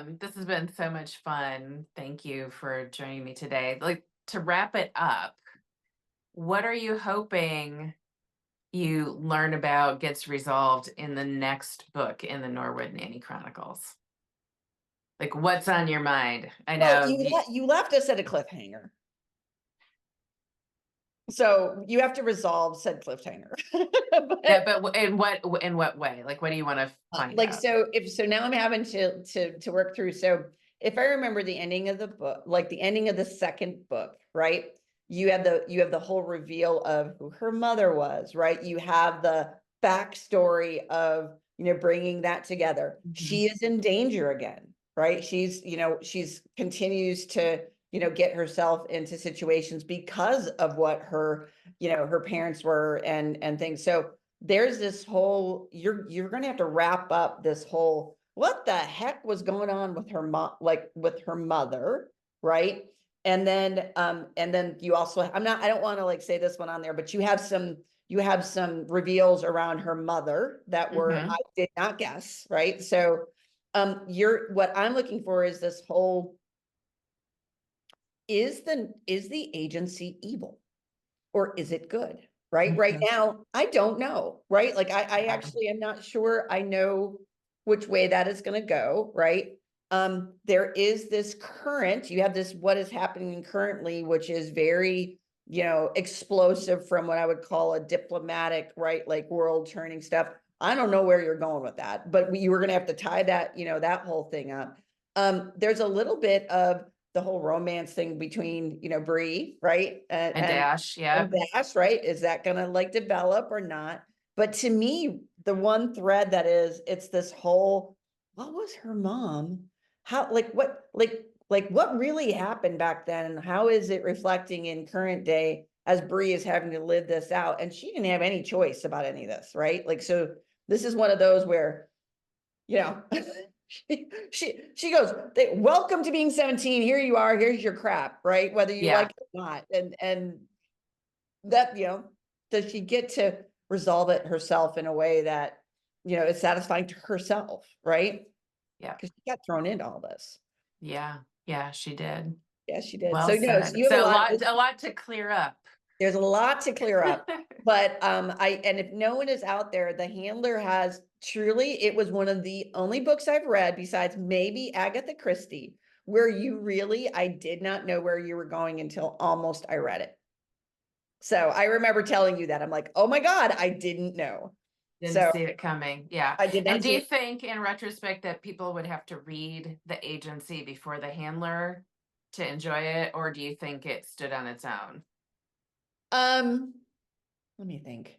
This has been so much fun. Thank you for joining me today. Like, to wrap it up, what are you hoping you learn about gets resolved in the next book in the Norwood Nanny Chronicles? Like, what's on your mind? I Well, know you left us at a cliffhanger. So you have to resolve said cliffhanger. yeah, But but in what way? Like, what do you want to find like out? so now I'm having to work through. So if I remember the ending of the book, like the ending of the second book, right? You have the whole reveal of who her mother was, right? You have the backstory of bringing that together. Mhm. She is in danger again, right? She's continues to get herself into situations because of what her parents were and things. So there's this whole you're going to have to wrap up this whole what the heck was going on with her mom, like with her mother, right? And then you also, I don't want to like say this one on there, but you have some reveals around her mother that were I Mhm. did not guess, right? So what I'm looking for is this whole is the agency evil or is it good? Right Mhm. now, I don't know, right? Like I Yeah. actually am not sure I know which way that is going to go, right? There is this current, you have this what is happening currently, which is very, explosive from what I would call a diplomatic, right? Like world turning stuff. I don't know where you're going with that, but you were going to have to tie that, that whole thing up. There's a little bit of the whole romance thing between, Bree, right? And, And and Dash, and yep. Dash, right? Is that gonna like develop or not? But to me, the one thread that is, it's this whole, what was her mom? How, like what really happened back then? And how is it reflecting in current day as Bree is having to live this out? And she didn't have any choice about any of this, right? Like, so this is one of those where, you know, she goes, welcome to being 17. Here you are. Here's your crap, right? Whether you Yeah. like it or not. And that, does she get to resolve it herself in a way that, is satisfying to herself, right? Yeah. Because she got thrown into all this. Yeah. Yeah, she did. Yes, she did. Well So no, so said. you have a So lot of a lot to clear up. there's a lot to clear up. But and if no one is out there, The Handler has truly, it was one of the only books I've read besides maybe Agatha Christie, where I did not know where you were going until almost I read it. So I remember telling you that. I'm like, oh my God, I didn't know. Didn't So see it coming. Yeah. I did And not do see you it. think in retrospect that people would have to read The Agency before The Handler to enjoy it, or do you think it stood on its own? Um, Let me think.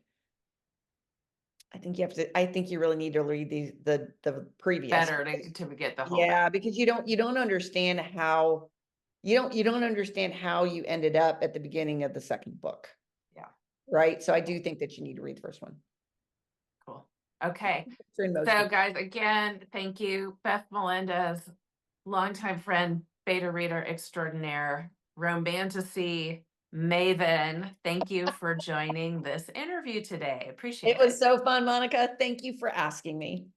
I think you really need to read the previous. Better to get the whole Yeah, back. because you don't understand how you don't understand how you ended up at the beginning of the second book, Yeah. right? So I do think that you need to read the first one. Cool. Okay. For in most So people. guys, again, thank you. Beth Melendez, longtime friend, beta reader extraordinaire, romantasy maven. Thank you for joining this interview today. It Appreciate was it. so fun, Monica. Thank you for asking me.